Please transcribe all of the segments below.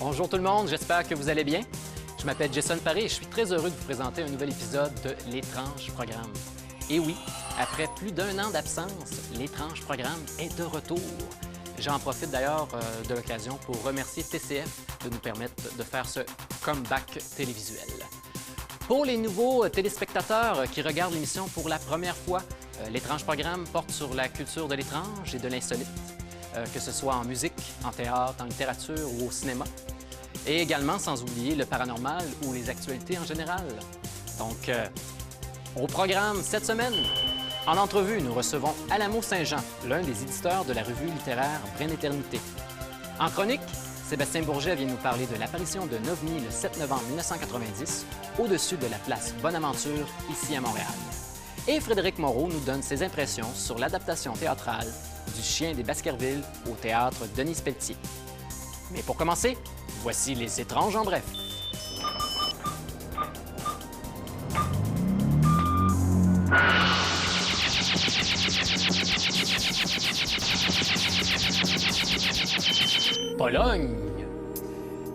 Bonjour tout le monde, j'espère que vous allez bien. Je m'appelle Jason Paré et je suis très heureux de vous présenter un nouvel épisode de L'Étrange Programme. Et oui, après plus d'1 an d'absence, L'Étrange Programme est de retour. J'en profite d'ailleurs de l'occasion pour remercier TCF de nous permettre de faire ce comeback télévisuel. Pour les nouveaux téléspectateurs qui regardent l'émission pour la première fois, L'Étrange Programme porte sur la culture de l'étrange et de l'insolite, que ce soit en musique, en théâtre, en littérature ou au cinéma. Et également, sans oublier le paranormal ou les actualités en général. Donc, au programme cette semaine, en entrevue, nous recevons Alamo Saint-Jean, l'un des éditeurs de la revue littéraire Brin Éternité. En chronique, Sébastien Bourget vient nous parler de l'apparition d'un ovni le 7 novembre 1990 au-dessus de la place Bonaventure, ici à Montréal. Et Frédéric Moreau nous donne ses impressions sur l'adaptation théâtrale du Chien des Baskerville au théâtre Denise Pelletier. Mais pour commencer, voici les étranges en bref. Pologne.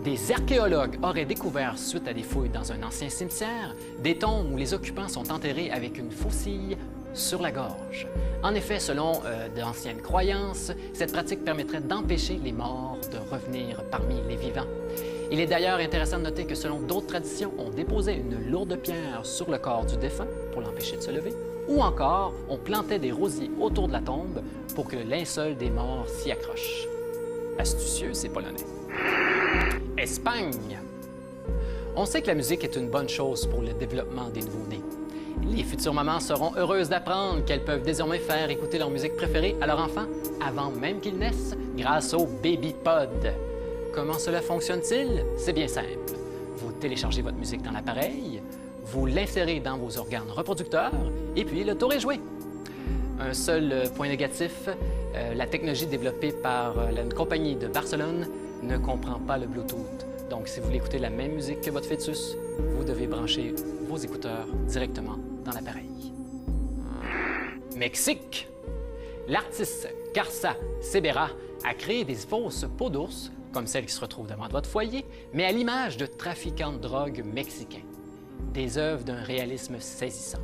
Des archéologues auraient découvert, suite à des fouilles dans un ancien cimetière, des tombes où les occupants sont enterrés avec une faucille sur la gorge. En effet, selon d'anciennes croyances, cette pratique permettrait d'empêcher les morts de revenir parmi les vivants. Il est d'ailleurs intéressant de noter que selon d'autres traditions, on déposait une lourde pierre sur le corps du défunt pour l'empêcher de se lever, ou encore on plantait des rosiers autour de la tombe pour que le linceul des morts s'y accroche. Astucieux, ces Polonais. Espagne. On sait que la musique est une bonne chose pour le développement des nouveau-nés. Les futures mamans seront heureuses d'apprendre qu'elles peuvent désormais faire écouter leur musique préférée à leur enfant avant même qu'ils naissent grâce au BabyPod. Comment cela fonctionne-t-il? C'est bien simple. Vous téléchargez votre musique dans l'appareil, vous l'insérez dans vos organes reproducteurs et puis le tour est joué. Un seul point négatif, la technologie développée par une compagnie de Barcelone ne comprend pas le Bluetooth. Donc, si vous voulez écouter la même musique que votre fœtus, vous devez brancher vos écouteurs directement dans l'appareil. Mexique. L'artiste Carsa Sebera a créé des fausses peaux d'ours, comme celles qui se retrouvent devant votre foyer, mais à l'image de trafiquants de drogue mexicains. Des œuvres d'un réalisme saisissant.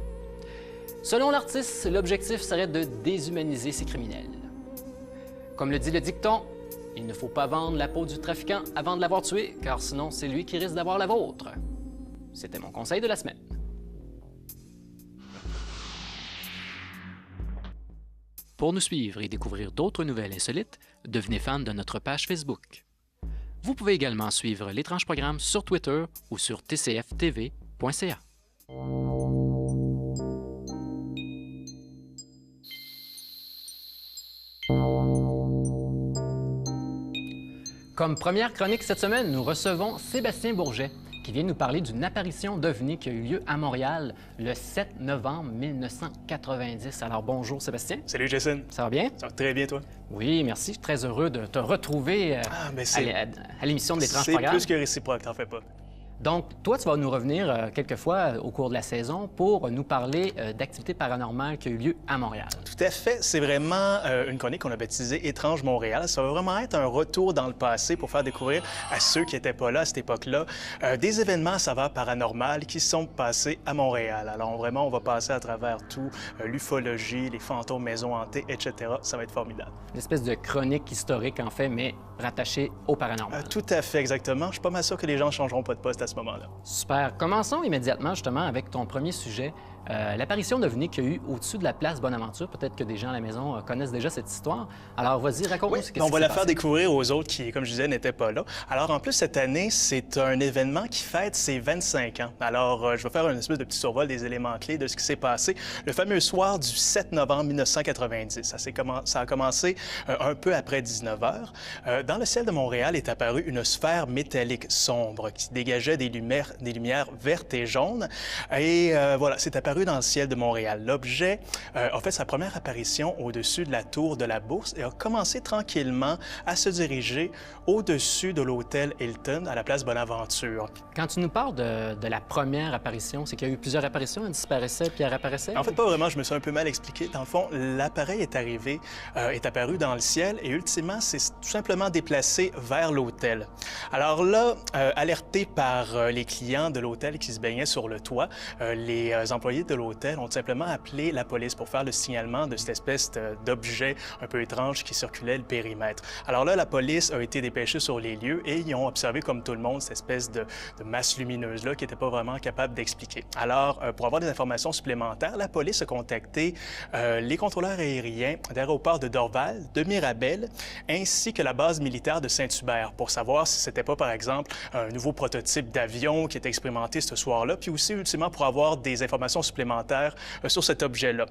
Selon l'artiste, l'objectif serait de déshumaniser ces criminels. Comme le dit le dicton, il ne faut pas vendre la peau du trafiquant avant de l'avoir tué, car sinon c'est lui qui risque d'avoir la vôtre. C'était mon conseil de la semaine. Pour nous suivre et découvrir d'autres nouvelles insolites, devenez fan de notre page Facebook. Vous pouvez également suivre l'Étrange Programme sur Twitter ou sur tcftv.ca. Comme première chronique cette semaine, nous recevons Sébastien Bourget, qui vient nous parler d'une apparition d'OVNI qui a eu lieu à Montréal le 7 novembre 1990. Alors bonjour Sébastien. Salut Jason. Ça va bien? Ça va très bien toi? Oui, merci. Je suis très heureux de te retrouver à l'émission de l'Étrange Programme. C'est plus que réciproque, t'en fais pas. Donc, toi, tu vas nous revenir quelques fois au cours de la saison pour nous parler d'activités paranormales qui ont eu lieu à Montréal. Tout à fait. C'est vraiment une chronique qu'on a baptisée Étrange Montréal. Ça va vraiment être un retour dans le passé pour faire découvrir à ceux qui n'étaient pas là à cette époque-là des événements à saveur paranormale qui sont passés à Montréal. Alors vraiment, on va passer à travers tout, l'ufologie, les fantômes, maisons hantées, etc. Ça va être formidable. Une espèce de chronique historique, en fait, mais rattachée au paranormal. Tout à fait, exactement. Je suis pas mal sûr que les gens ne changeront pas de poste à ce moment-là. Super. Commençons immédiatement, justement, avec ton premier sujet. L'apparition d'OVNI qu'il y a eu au-dessus de la place Bonaventure. Peut-être que des gens à la maison connaissent déjà cette histoire. Alors, vas-y, raconte-nous ce qui s'est passé. On va la faire découvrir aux autres qui, comme je disais, n'étaient pas là. Alors, en plus, cette année, c'est un événement qui fête ses 25 ans. Alors, je vais faire une espèce de petit survol des éléments clés de ce qui s'est passé le fameux soir du 7 novembre 1990. Ça a commencé un peu après 19 h. Dans le ciel de Montréal est apparue une sphère métallique sombre qui dégageait des lumières vertes et jaunes. Et voilà, c'est apparu dans le ciel de Montréal. L'objet a fait sa première apparition au-dessus de la tour de la Bourse et a commencé tranquillement à se diriger au-dessus de l'hôtel Hilton à la place Bonaventure. Quand tu nous parles de la première apparition, c'est qu'il y a eu plusieurs apparitions, elle disparaissait puis elle réapparaissait? En fait, pas vraiment, je me suis un peu mal expliqué. Dans le fond, l'appareil est apparu dans le ciel et ultimement, c'est tout simplement déplacé vers l'hôtel. Alors là, alertés par les clients de l'hôtel qui se baignaient sur le toit, les employés de l'hôtel ont tout simplement appelé la police pour faire le signalement de cette espèce d'objet un peu étrange qui circulait le périmètre. Alors là, la police a été dépêchée sur les lieux et ils ont observé, comme tout le monde, cette espèce de masse lumineuse-là qui n'était pas vraiment capable d'expliquer. Alors, pour avoir des informations supplémentaires, la police a contacté les contrôleurs aériens d'aéroports de Dorval, de Mirabel, ainsi que la base militaire de Saint-Hubert pour savoir si c'était pas, par exemple, un nouveau prototype d'avion qui était expérimenté ce soir-là, puis aussi, ultimement, pour avoir des informations supplémentaires sur cet objet-là.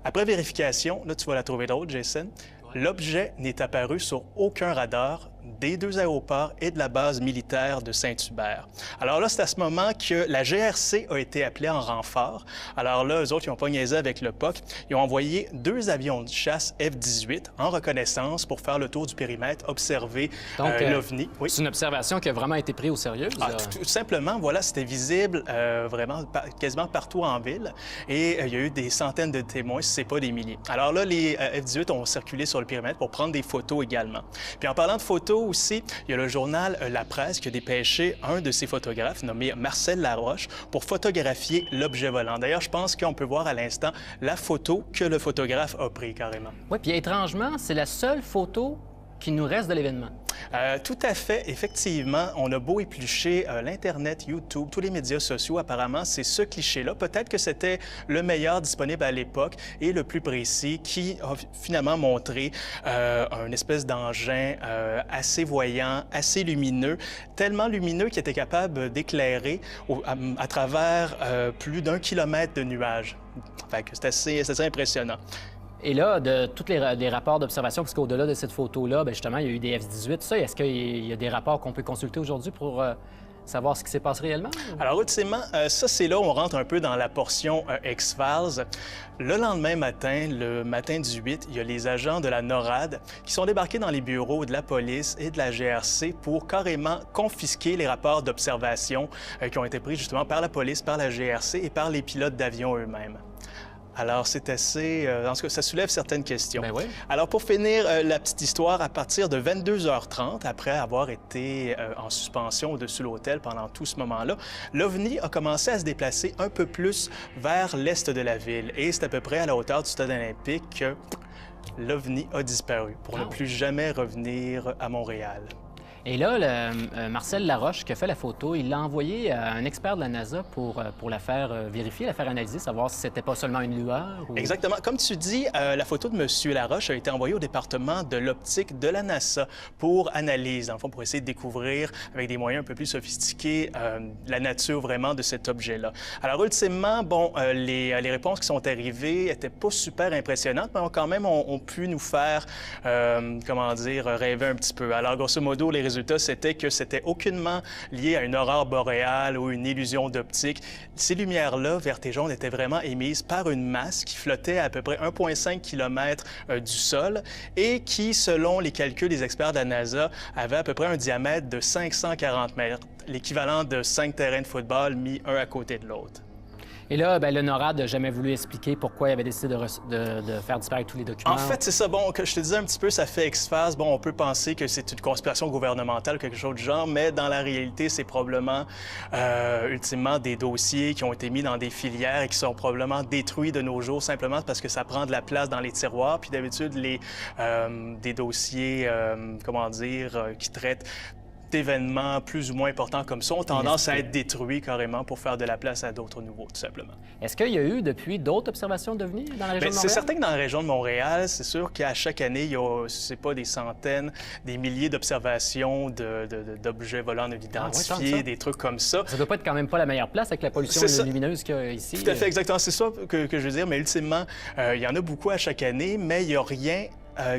Après vérification, là, tu vas la trouver drôle, Jason, l'objet n'est apparu sur aucun radar des deux aéroports et de la base militaire de Saint-Hubert. Alors là, c'est à ce moment que la GRC a été appelée en renfort. Alors là, eux autres, ils n'ont pas niaisé avec le POC. Ils ont envoyé 2 avions de chasse F-18 en reconnaissance pour faire le tour du périmètre, observer l'OVNI. Oui. C'est une observation qui a vraiment été prise au sérieux? Tout simplement, voilà, c'était visible vraiment quasiment partout en ville. Et il y a eu des centaines de témoins, si ce n'est pas des milliers. Alors là, les F-18 ont circulé sur le périmètre pour prendre des photos également. Puis en parlant de photos, aussi, il y a le journal La Presse qui a dépêché un de ses photographes nommé Marcel Laroche pour photographier l'objet volant. D'ailleurs, je pense qu'on peut voir à l'instant la photo que le photographe a pris carrément. Oui, puis étrangement, c'est la seule photo qui nous reste de l'événement. Tout à fait. Effectivement, on a beau éplucher l'Internet, YouTube, tous les médias sociaux, apparemment, c'est ce cliché-là. Peut-être que c'était le meilleur disponible à l'époque et le plus précis qui a finalement montré un espèce d'engin assez voyant, assez lumineux, tellement lumineux qu'il était capable d'éclairer à travers plus d'1 kilomètre de nuages. Fait que c'est assez impressionnant. Et là, de tous les rapports d'observation, parce qu'au-delà de cette photo-là, bien justement, il y a eu des F-18, tout ça. Est-ce qu'il y a des rapports qu'on peut consulter aujourd'hui pour savoir ce qui s'est passé réellement? Alors, ultimement, ça, c'est là où on rentre un peu dans la portion X-Files. Le lendemain matin, le matin du 8, il y a les agents de la NORAD qui sont débarqués dans les bureaux de la police et de la GRC pour carrément confisquer les rapports d'observation qui ont été pris justement par la police, par la GRC et par les pilotes d'avion eux-mêmes. Alors, c'est assez... en tout cas, ça soulève certaines questions. Ben oui. Alors, pour finir la petite histoire, à partir de 22h30, après avoir été en suspension au-dessus de l'hôtel pendant tout ce moment-là, l'OVNI a commencé à se déplacer un peu plus vers l'est de la ville. Et c'est à peu près à la hauteur du stade olympique que l'OVNI a disparu pour ne plus jamais revenir à Montréal. Et là, Marcel Laroche, qui a fait la photo, il l'a envoyé à un expert de la NASA pour la faire vérifier, la faire analyser, savoir si c'était pas seulement une lueur. Ou... Exactement. Comme tu dis, la photo de M. Laroche a été envoyée au département de l'optique de la NASA pour analyse, dans le fond, pour essayer de découvrir, avec des moyens un peu plus sophistiqués, la nature vraiment de cet objet-là. Alors, ultimement, bon, les réponses qui sont arrivées n'étaient pas super impressionnantes, mais quand même ont pu nous faire, comment dire, rêver un petit peu. Alors, grosso modo, les résultats, c'était que c'était aucunement lié à une aurore boréale ou une illusion d'optique. Ces lumières-là, vertes et jaunes, étaient vraiment émises par une masse qui flottait à peu près 1,5 km du sol et qui, selon les calculs des experts de la NASA, avait à peu près un diamètre de 540 mètres, l'équivalent de 5 terrains de football mis un à côté de l'autre. Et là, bien, le NORAD n'a jamais voulu expliquer pourquoi il avait décidé de faire disparaître tous les documents. En fait, c'est ça. Bon, que je te disais un petit peu, ça fait X-Files. Bon, on peut penser que c'est une conspiration gouvernementale ou quelque chose du genre, mais dans la réalité, c'est probablement, ultimement, des dossiers qui ont été mis dans des filières et qui sont probablement détruits de nos jours simplement parce que ça prend de la place dans les tiroirs. Puis d'habitude, des dossiers, comment dire, qui traitent d'événements plus ou moins importants comme ça ont tendance à être détruits carrément pour faire de la place à d'autres nouveaux, tout simplement. Est-ce qu'il y a eu, depuis, d'autres observations d'OVNI dans la région de Montréal? C'est certain que dans la région de Montréal, c'est sûr qu'à chaque année, il y a, c'est pas des centaines, des milliers d'observations d'objets volants non identifiés, des trucs comme ça. Ça doit pas être quand même pas la meilleure place avec la pollution lumineuse qu'il y a ici. Tout à fait, exactement. C'est ça que je veux dire, mais ultimement, il y en a beaucoup à chaque année, mais il n'y a rien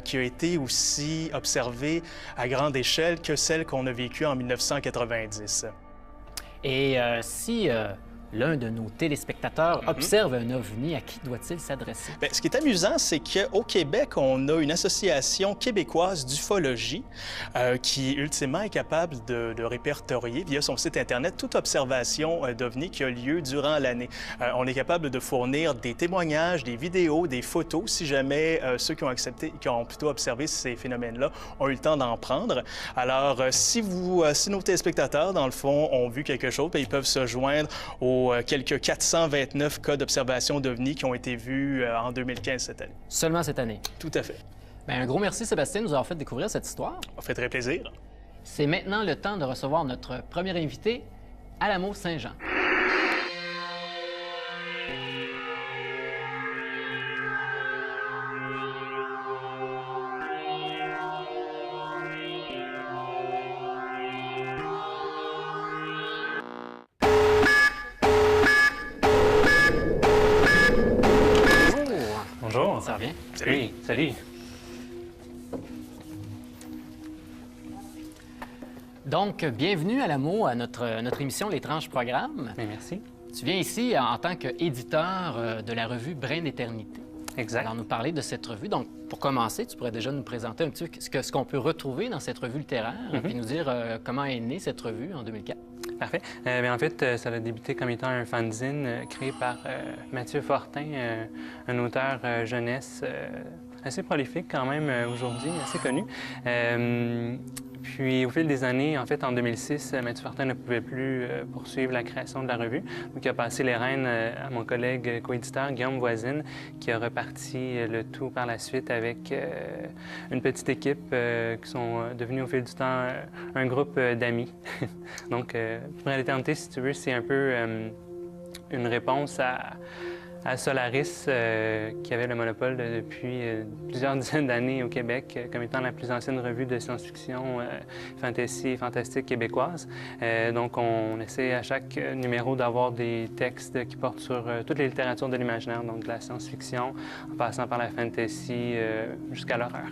qui a été aussi observé à grande échelle que celle qu'on a vécue en 1990. Et si l'un de nos téléspectateurs observe un ovni, à qui doit-il s'adresser? Bien, ce qui est amusant, c'est qu'au Québec, on a une association québécoise d'ufologie qui, ultimement, est capable de répertorier via son site Internet toute observation d'ovnis qui a lieu durant l'année. On est capable de fournir des témoignages, des vidéos, des photos, si jamais ceux qui ont plutôt observé ces phénomènes-là ont eu le temps d'en prendre. Alors, si nos téléspectateurs, dans le fond, ont vu quelque chose, bien, ils peuvent se joindre aux quelques 429 cas d'observation d'OVNI qui ont été vus en 2015 cette année. Seulement cette année? Tout à fait. Bien, un gros merci, Sébastien, de nous avoir fait découvrir cette histoire. Ça fait très plaisir. C'est maintenant le temps de recevoir notre premier invité, Alamo Saint-Jean. Bonjour. Ça va bien? Salut. Oui, salut. Donc, bienvenue, Alamo, à notre émission L'étrange programme. Bien, merci. Tu viens ici en tant qu'éditeur de la revue Brin d'éternité. Exact. Alors, nous parler de cette revue. Donc, pour commencer, tu pourrais déjà nous présenter un petit peu ce qu'on peut retrouver dans cette revue littéraire, puis nous dire comment est née cette revue en 2004. Parfait. Bien, en fait, ça a débuté comme étant un fanzine créé par Mathieu Fortin, un auteur jeunesse assez prolifique quand même aujourd'hui, assez connu. Puis, au fil des années, en fait, en 2006, Mathieu Fortin ne pouvait plus poursuivre la création de la revue. Donc, il a passé les rênes à mon collègue coéditeur, Guillaume Voisine, qui a reparti le tout par la suite avec une petite équipe qui sont devenus au fil du temps un groupe d'amis. Donc, pour l'éternité, si tu veux, c'est un peu une réponse à Solaris, qui avait le monopole depuis plusieurs dizaines d'années au Québec, comme étant la plus ancienne revue de science-fiction, fantasy et fantastique québécoise. Donc, on essaie à chaque numéro d'avoir des textes qui portent sur toutes les littératures de l'imaginaire, donc de la science-fiction, en passant par la fantasy jusqu'à l'horreur.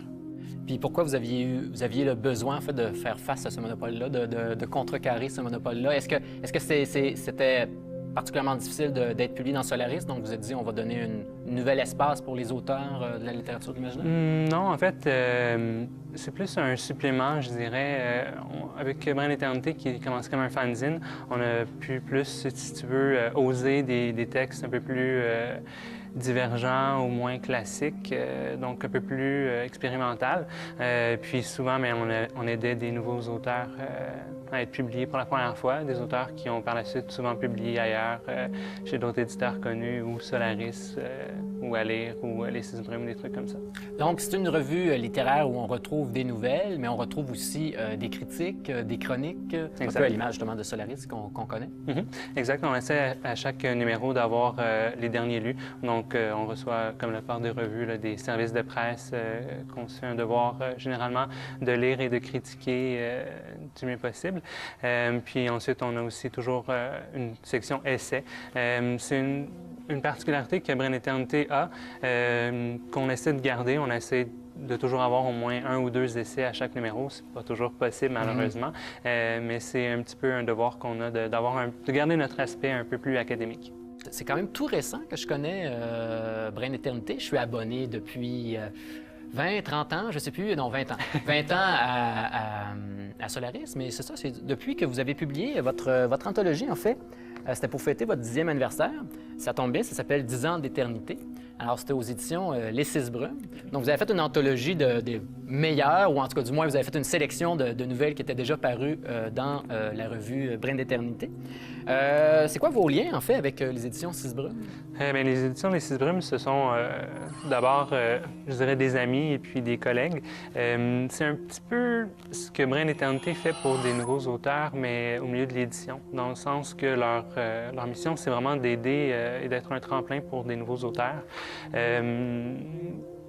Puis pourquoi vous aviez le besoin, en fait, de faire face à ce monopole-là, de contrecarrer ce monopole-là? Est-ce que c'était particulièrement difficile d'être publié dans Solaris, donc vous avez dit on va donner un nouvel espace pour les auteurs de la littérature de l'imaginaire? Non, en fait, c'est plus un supplément, je dirais. Avec Brin d'éternité, qui commence comme un fanzine, on a pu plus, si tu veux, oser des textes un peu plus divergents ou moins classiques, donc un peu plus expérimental. Puis souvent, mais on aidait des nouveaux auteurs à être publiés pour la première fois, des auteurs qui ont par la suite souvent publié ailleurs, chez d'autres éditeurs connus, ou Solaris, ou à lire, ou Les Six Brumes, des trucs comme ça. Donc, c'est une revue littéraire où on retrouve des nouvelles, mais on retrouve aussi des critiques, des chroniques, un peu à l'image justement de Solaris qu'on connaît. Exact. On essaie à chaque numéro d'avoir les derniers lus. Donc, on reçoit, comme la part des revues, là, des services de presse qu'on se fait un devoir généralement de lire et de critiquer du mieux possible. Puis ensuite, on a aussi toujours une section essais. C'est une particularité que Brin d'éternité a, qu'on essaie de garder. On essaie de toujours avoir au moins un ou deux essais à chaque numéro. C'est pas toujours possible, malheureusement, mais c'est un petit peu un devoir qu'on a de garder notre aspect un peu plus académique. C'est quand même tout récent que je connais Brin d'éternité. Je suis abonné depuis 20, 30 ans, je sais plus, non, 20 ans. 20 ans à Solaris, mais c'est ça, c'est depuis que vous avez publié votre anthologie, en fait. C'était pour fêter votre 10e anniversaire. Ça tombe bien, ça s'appelle 10 ans d'éternité. Alors, c'était aux éditions Les Six Brumes. Donc, vous avez fait une anthologie des meilleures, ou en tout cas, du moins, vous avez fait une sélection de nouvelles qui étaient déjà parues dans la revue Brin d'éternité. C'est quoi vos liens, en fait, avec les éditions Six Brumes? Bien, les éditions Les Six Brumes, ce sont d'abord, je dirais, des amis et puis des collègues. C'est un petit peu ce que Brin d'éternité fait pour des nouveaux auteurs, mais au milieu de l'édition, dans le sens que leur mission, c'est vraiment d'aider et d'être un tremplin pour des nouveaux auteurs.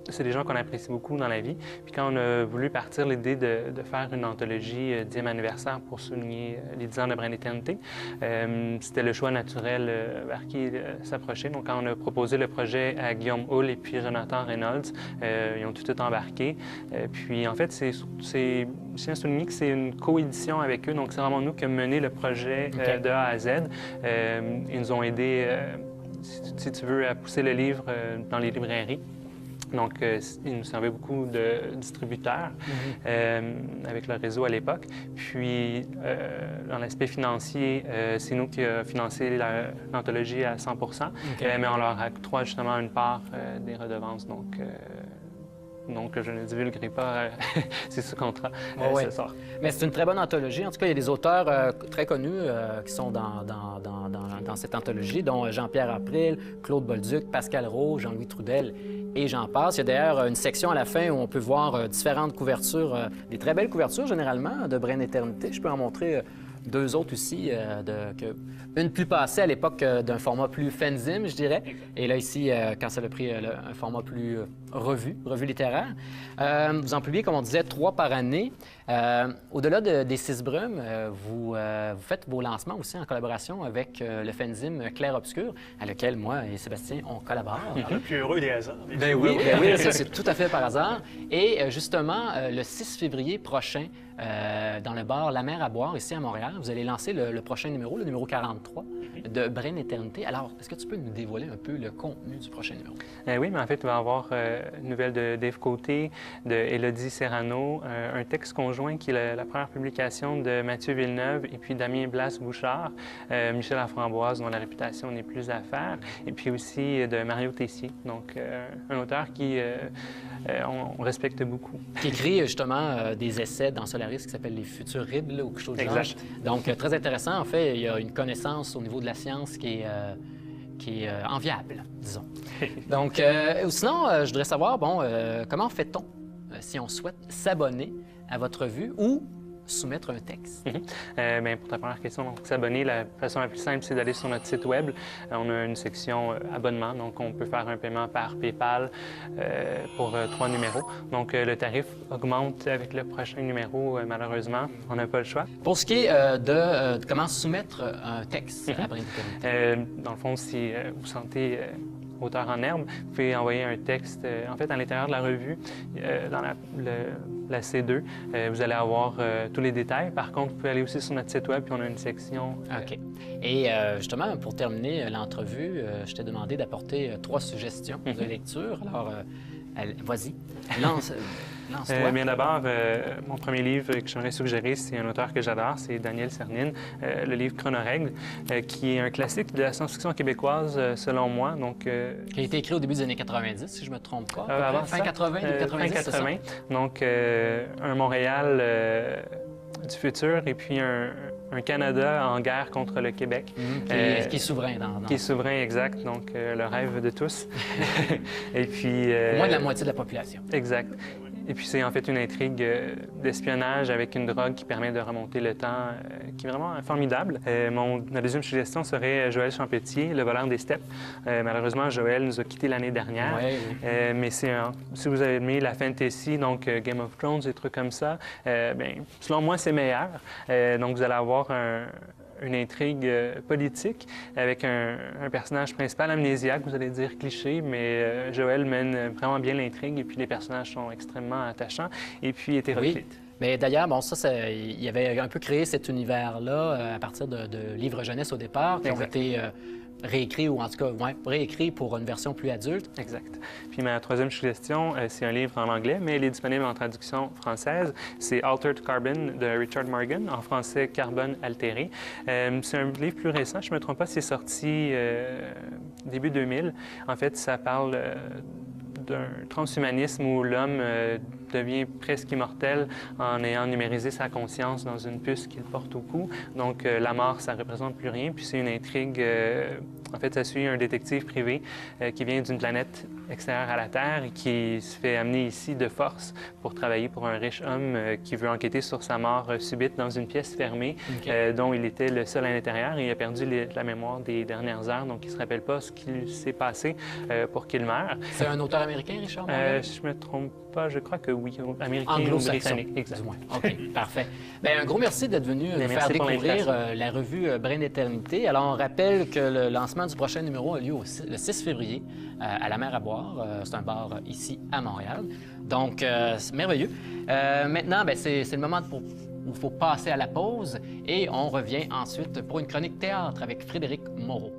C'est des gens qu'on apprécie beaucoup dans la vie. Puis quand on a voulu partir l'idée de faire une anthologie 10e anniversaire pour souligner les 10 ans de Brin d'éternité, c'était le choix naturel vers qui s'approcher. Donc quand on a proposé le projet à Guillaume Hull et puis Jonathan Reynolds, ils ont tout de suite embarqué. Puis en fait, c'est je tiens à souligner que c'est une coédition avec eux, donc c'est vraiment nous qui avons mené le projet de A à Z. Ils nous ont aidés, si tu veux, à pousser le livre dans les librairies. Donc, ils nous servaient beaucoup de distributeurs avec leur réseau à l'époque. Puis, dans l'aspect financier, c'est nous qui avons financé l'anthologie à 100 mais on leur octroie justement une part des redevances. Donc, je ne divulguerai pas, c'est sous contrat ce soir. Mais c'est une très bonne anthologie. En tout cas, il y a des auteurs très connus qui sont dans cette anthologie, dont Jean-Pierre April, Claude Bolduc, Pascal Roux, Jean-Louis Trudel et j'en passe. Il y a d'ailleurs une section à la fin où on peut voir différentes couvertures, des très belles couvertures généralement de Brain Éternité. Je peux en montrer deux autres aussi, une plus passée à l'époque d'un format plus fanzine, je dirais. Et là, ici, quand ça a pris un format plus revue littéraire. Vous en publiez, comme on disait, 3 par année. Au-delà des 6 brumes, vous faites vos lancements aussi en collaboration avec le fanzine Clair Obscur, à lequel moi et Sébastien, on collabore. Le plus heureux des hasards. Ben oui, c'est tout à fait par hasard. Et justement, le 6 février prochain, dans le bar La Mer à boire, ici à Montréal, vous allez lancer le prochain numéro, le numéro 43 de Brain Éternité. Alors, est-ce que tu peux nous dévoiler un peu le contenu du prochain numéro? Oui, mais en fait, il va y avoir une nouvelle de Dave Côté, de Élodie Serrano, un texte conjoint qui est la première publication de Mathieu Villeneuve et puis Damien Blas-Bouchard, Michel Laframboise, dont la réputation n'est plus à faire, et puis aussi de Mario Tessier, donc un auteur qui on respecte beaucoup. Qui écrit justement des essais dans Solaris qui s'appellent Les Futurs Ribles ou quelque chose de genre. Donc, très intéressant. En fait, il y a une connaissance au niveau de la science qui est enviable, disons. Donc, sinon, je voudrais savoir, comment fait-on si on souhaite s'abonner à votre revue ou soumettre un texte? Bien, pour ta première question, s'abonner, la façon la plus simple, c'est d'aller sur notre site web. On a une section abonnement, donc on peut faire un paiement par PayPal pour 3 numéros. Donc, le tarif augmente avec le prochain numéro, malheureusement. On n'a pas le choix. Pour ce qui est de comment soumettre un texte à Brain Éternité? Dans le fond, si vous sentez auteur en herbe, vous pouvez envoyer un texte. En fait, à l'intérieur de la revue, dans la C2, vous allez avoir tous les détails. Par contre, vous pouvez aller aussi sur notre site web, puis on a une section... OK. Et justement, pour terminer l'entrevue, je t'ai demandé d'apporter 3 suggestions de lecture. Alors, vas-y, lance-toi. Bien d'abord, mon premier livre que j'aimerais suggérer, c'est un auteur que j'adore, c'est Daniel Cernine, le livre Chronorègle, qui est un classique de la science-fiction québécoise, selon moi. Donc, qui a été écrit au début des années 90, si je ne me trompe pas. Fin 80, 90, fin 80. Donc, un Montréal du futur et puis un Canada en guerre contre le Québec. Qui est souverain Qui est souverain, exact. Donc, le rêve de tous. Et puis... Au moins de la moitié de la population. Exact. Et puis, c'est en fait une intrigue d'espionnage avec une drogue qui permet de remonter le temps, qui est vraiment formidable. Ma deuxième suggestion serait Joël Champetier, Le voleur des steppes. Malheureusement, Joël nous a quittés l'année dernière. Mais si vous avez aimé la fantasy, donc Game of Thrones, des trucs comme ça, selon moi, c'est meilleur. Donc, vous allez avoir une intrigue politique avec un personnage principal amnésiaque, vous allez dire cliché, mais Joël mène vraiment bien l'intrigue et puis les personnages sont extrêmement attachants et puis hétéroclites. Oui. Mais d'ailleurs, il avait un peu créé cet univers-là à partir de livres jeunesse au départ, qui ont été réécrits, ou en tout cas réécrits pour une version plus adulte. Exact. Puis ma troisième suggestion, c'est un livre en anglais, mais il est disponible en traduction française. C'est Altered Carbon de Richard Morgan, en français Carbone altéré. C'est un livre plus récent, je ne me trompe pas, c'est sorti début 2000. En fait, ça parle d'un transhumanisme où l'homme devient presque immortel en ayant numérisé sa conscience dans une puce qu'il porte au cou. Donc, la mort, ça ne représente plus rien. Puis c'est une intrigue... en fait, ça suit un détective privé qui vient d'une planète extérieure à la Terre et qui se fait amener ici de force pour travailler pour un riche homme qui veut enquêter sur sa mort subite dans une pièce fermée dont il était le seul à l'intérieur et il a perdu la mémoire des dernières heures. Donc, il ne se rappelle pas ce qui s'est passé pour qu'il meure. C'est un auteur américain, Richard Morgan? Je ne me trompe pas, je crois que oui. Américain ou britannique, exactement. OK, parfait. Bien, un gros merci d'être venu nous faire découvrir la revue Brain Éternité. Alors, on rappelle que le lancement du prochain numéro a lieu le 6 février à la Mer à boire. boire. C'est un bar ici à Montréal. Donc, c'est merveilleux. Maintenant, ben, c'est le moment où il faut passer à la pause et on revient ensuite pour une chronique théâtre avec Frédéric Moreau.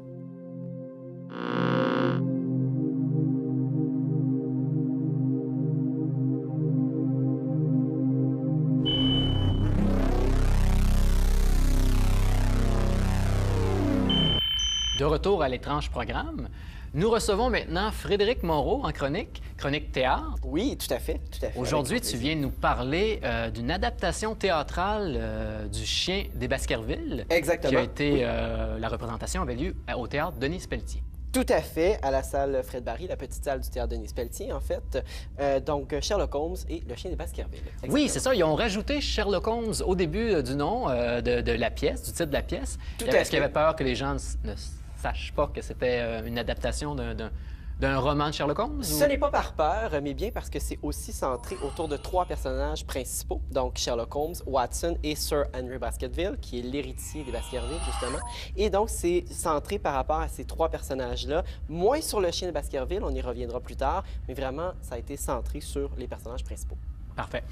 De retour à l'étrange programme, nous recevons maintenant Frédéric Moreau en chronique théâtre. Oui, tout à fait, tout à fait. Aujourd'hui, tu viens nous parler d'une adaptation théâtrale du Chien des Baskerville. Exactement. Qui a été, la représentation avait lieu au théâtre Denis Pelletier. Tout à fait, à la salle Fred Barry, la petite salle du théâtre Denis Pelletier, en fait. Donc, Sherlock Holmes et le Chien des Baskerville. Exactement. Oui, c'est ça. Ils ont rajouté Sherlock Holmes au début du nom de la pièce, du titre de la pièce. Parce qu'il y avait peur que les gens ne sachent pas que c'était une adaptation d'un roman de Sherlock Holmes? Ce n'est pas par peur, mais bien parce que c'est aussi centré autour de 3 personnages principaux, donc Sherlock Holmes, Watson et Sir Henry Baskerville, qui est l'héritier des Baskerville, justement. Et donc, c'est centré par rapport à ces 3 personnages-là, moins sur le Chien de Baskerville, on y reviendra plus tard, mais vraiment, ça a été centré sur les personnages principaux. Parfait.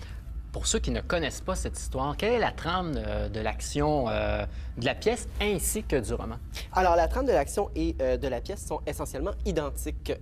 Pour ceux qui ne connaissent pas cette histoire, quelle est la trame de l'action de la pièce ainsi que du roman? Alors, la trame de l'action et de la pièce sont essentiellement identiques.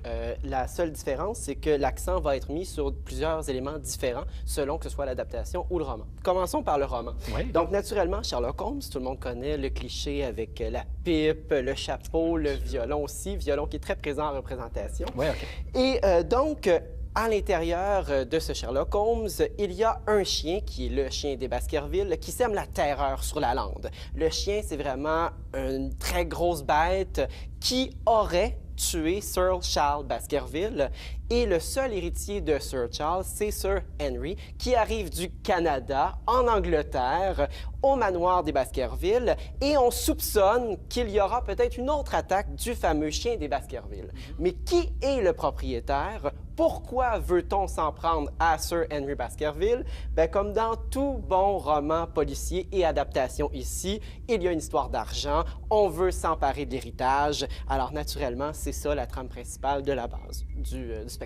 La seule différence, c'est que l'accent va être mis sur plusieurs éléments différents selon que ce soit l'adaptation ou le roman. Commençons par le roman. Oui. Donc, naturellement, Sherlock Holmes, tout le monde connaît le cliché avec la pipe, le chapeau, le violon aussi, violon qui est très présent en représentation. Oui, OK. Et donc, à l'intérieur de ce Sherlock Holmes, il y a un chien qui est le chien des Baskerville qui sème la terreur sur la lande. Le chien, c'est vraiment une très grosse bête qui aurait tué Sir Charles Baskerville. Et le seul héritier de Sir Charles, c'est Sir Henry, qui arrive du Canada, en Angleterre, au manoir des Baskerville. Et on soupçonne qu'il y aura peut-être une autre attaque du fameux chien des Baskerville. Mais qui est le propriétaire? Pourquoi veut-on s'en prendre à Sir Henry Baskerville? Bien, comme dans tout bon roman policier et adaptation ici, il y a une histoire d'argent, on veut s'emparer de l'héritage. Alors, naturellement, c'est ça la trame principale de la base du spectacle.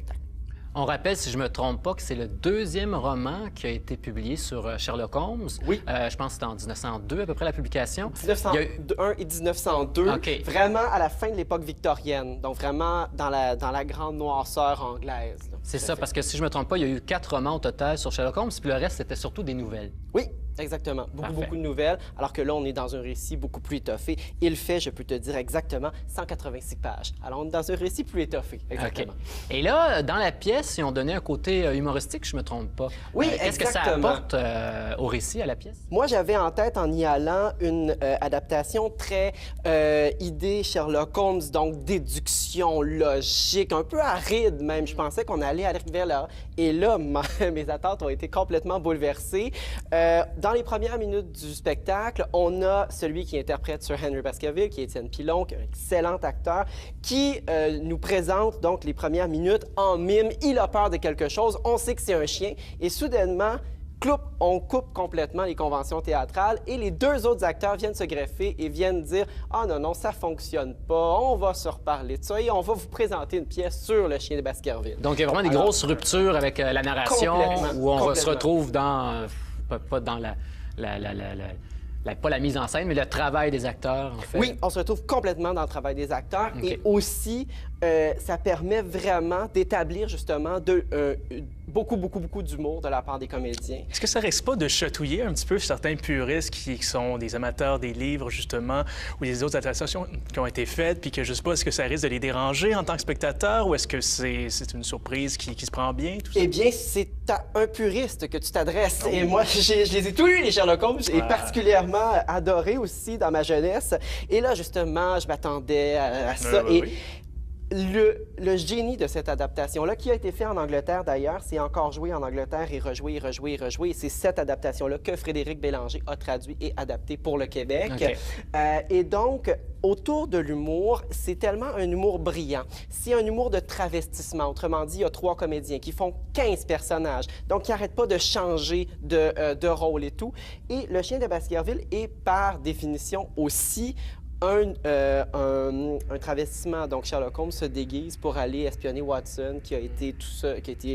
On rappelle, si je ne me trompe pas, que c'est le 2e roman qui a été publié sur Sherlock Holmes. Oui. Je pense que c'était en 1902 à peu près la publication. 1901 et 1902, OK. Vraiment à la fin de l'époque victorienne, donc vraiment dans la grande noirceur anglaise. C'est ça, parce que si je ne me trompe pas, il y a eu 4 romans au total sur Sherlock Holmes, puis le reste, c'était surtout des nouvelles. Oui, exactement. Beaucoup de nouvelles, alors que là, on est dans un récit beaucoup plus étoffé. Il fait, je peux te dire exactement, 186 pages. Alors, on est dans un récit plus étoffé, exactement. OK. Et là, dans la pièce, ils ont donné un côté humoristique, je ne me trompe pas. Oui, Qu'est-ce que ça exactement. apporte au récit, à la pièce? Moi, j'avais en tête, en y allant, une adaptation très idée Sherlock Holmes, donc déduction, logique, un peu aride même. Je pensais qu'on allait aller vers là. Et là, mes attentes ont été complètement bouleversées. Dans les premières minutes du spectacle, on a celui qui interprète Sir Henry Baskerville, qui est Étienne Pilon, qui est un excellent acteur, qui nous présente donc les premières minutes en mime. Il a peur de quelque chose, on sait que c'est un chien, et soudainement, on coupe complètement les conventions théâtrales et les 2 autres acteurs viennent se greffer et viennent dire « Ah non, ça fonctionne pas, on va se reparler de ça et on va vous présenter une pièce sur le chien de Baskerville. » Donc, il y a vraiment des grosses ruptures avec la narration où on se retrouve dans, pas dans pas la mise en scène, mais le travail des acteurs, en fait. Oui, on se retrouve complètement dans le travail des acteurs et aussi, ça permet vraiment d'établir justement beaucoup d'humour de la part des comédiens. Est-ce que ça risque pas de chatouiller un petit peu certains puristes qui sont des amateurs des livres, justement, ou des autres adaptations qui ont été faites, puis que je sais pas, est-ce que ça risque de les déranger en tant que spectateur, ou est-ce que c'est une surprise qui se prend bien, tout ça? Eh bien, c'est à un puriste que tu t'adresses. Et moi, je les ai tous lus, les Sherlock Holmes, et particulièrement adorés aussi dans ma jeunesse. Et là, justement, je m'attendais à ça. Oui. Le génie de cette adaptation-là, qui a été fait en Angleterre d'ailleurs, c'est encore joué en Angleterre et rejoué. Et c'est cette adaptation-là que Frédéric Bélanger a traduit et adapté pour le Québec. OK. Et donc, autour de l'humour, c'est tellement un humour brillant. C'est un humour de travestissement. Autrement dit, il y a 3 comédiens qui font 15 personnages, donc qui n'arrêtent pas de changer de rôle et tout. Et le chien de Baskerville est par définition aussi un travestissement. Donc, Sherlock Holmes se déguise pour aller espionner Watson, qui a été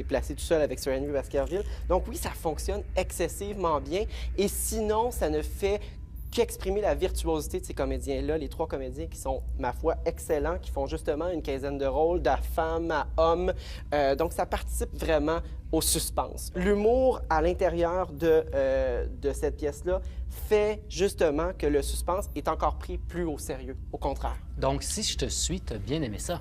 placé tout seul avec Sir Henry Baskerville. Donc, oui, ça fonctionne excessivement bien. Et sinon, ça ne fait qu'exprimer la virtuosité de ces comédiens-là, les 3 comédiens qui sont, ma foi, excellents, qui font justement une quinzaine de rôles, de femme à homme. Donc, ça participe vraiment au suspense. L'humour à l'intérieur de cette pièce-là fait justement que le suspense est encore pris plus au sérieux, au contraire. Donc, si je te suis, tu as bien aimé ça.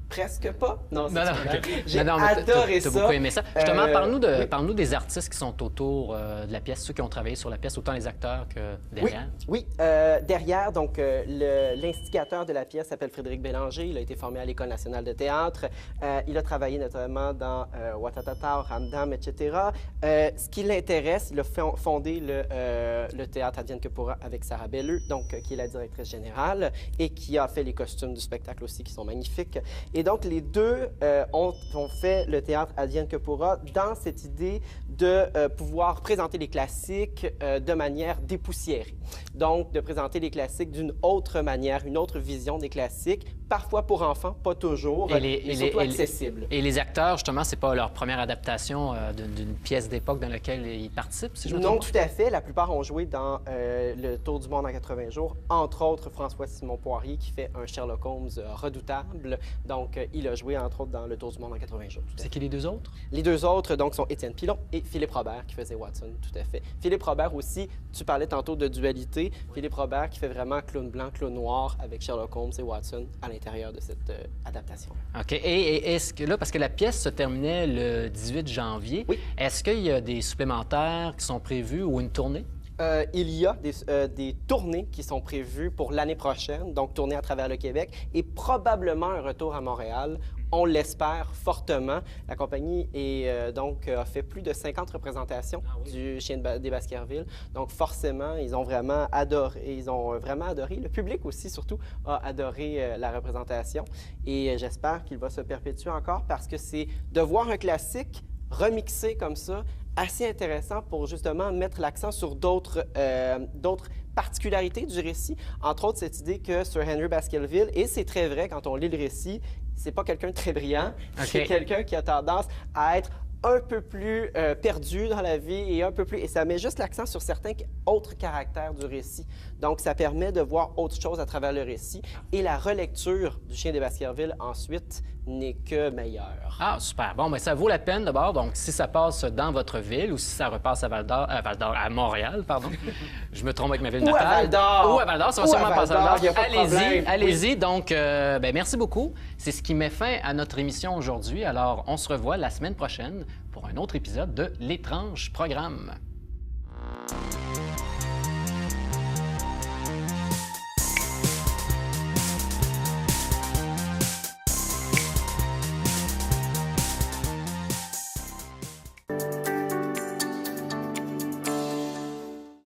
Presque pas. Non, Non, non, okay. J'ai non, adoré ça. T'as beaucoup aimé ça. Justement, parle-nous des artistes qui sont autour de la pièce, ceux qui ont travaillé sur la pièce, autant les acteurs que derrière. Oui, derrière, donc, l'instigateur de la pièce s'appelle Frédéric Bélanger. Il a été formé à l'École nationale de théâtre. Il a travaillé notamment dans Watatata, Ramdam, etc. Ce qui l'intéresse, il a fondé le théâtre Advienne que pourra avec Sarah Belleux, donc, qui est la directrice générale et qui a fait les costumes du spectacle aussi, qui sont magnifiques. Et donc, les deux ont fait le théâtre Advienne que pourra dans cette idée de pouvoir présenter les classiques de manière dépoussiérée. Donc, de présenter les classiques d'une autre manière, une autre vision des classiques, parfois pour enfants, pas toujours, et surtout accessible. Et les acteurs, justement, c'est pas leur première adaptation d'une pièce d'époque dans laquelle ils participent, si je me trompe? Non, tout à fait. La plupart ont joué dans le Tour du monde en 80 jours, entre autres François-Simon Poirier, qui fait un Sherlock Holmes redoutable. Donc, il a joué, entre autres, dans le Tour du monde en 80 jours. C'est qui les deux autres? Les deux autres, donc, sont Étienne Pilon et Philippe Robert, qui faisait Watson, tout à fait. Philippe Robert aussi, tu parlais tantôt de dualité. Philippe Robert qui fait vraiment clown blanc, clown noir avec Sherlock Holmes et Watson à l'intérieur de cette adaptation. OK. Et est-ce que là, parce que la pièce se terminait le 18 janvier, oui. Est-ce qu'il y a des supplémentaires qui sont prévus ou une tournée? Il y a des tournées qui sont prévues pour l'année prochaine, donc tournées à travers le Québec, et probablement un retour à Montréal. On l'espère fortement. La compagnie a fait plus de 50 représentations du Chien des Baskerville. Donc forcément, ils ont vraiment adoré. Le public aussi, surtout, a adoré la représentation. Et j'espère qu'il va se perpétuer encore parce que c'est de voir un classique remixé comme ça, assez intéressant pour justement mettre l'accent sur d'autres particularités du récit. Entre autres, cette idée que Sir Henry Baskerville, et c'est très vrai quand on lit le récit, c'est pas quelqu'un de très brillant, c'est quelqu'un qui a tendance à être un peu plus perdu dans la vie et ça met juste l'accent sur certains autres caractères du récit. Donc, ça permet de voir autre chose à travers le récit et la relecture du Chien des Baskerville ensuite n'est que meilleure. Ah, super. Bon, bien, ça vaut la peine d'abord. Donc, si ça passe dans votre ville ou si ça repasse à à Montréal, pardon. Je me trompe avec ma ville natale. Ou à Val-d'Or. Ou à Val-d'Or, ça va sûrement passer à Val-d'Or. Allez-y, allez-y. Donc, merci beaucoup. C'est ce qui met fin à notre émission aujourd'hui. Alors, on se revoit la semaine prochaine pour un autre épisode de L'étrange programme.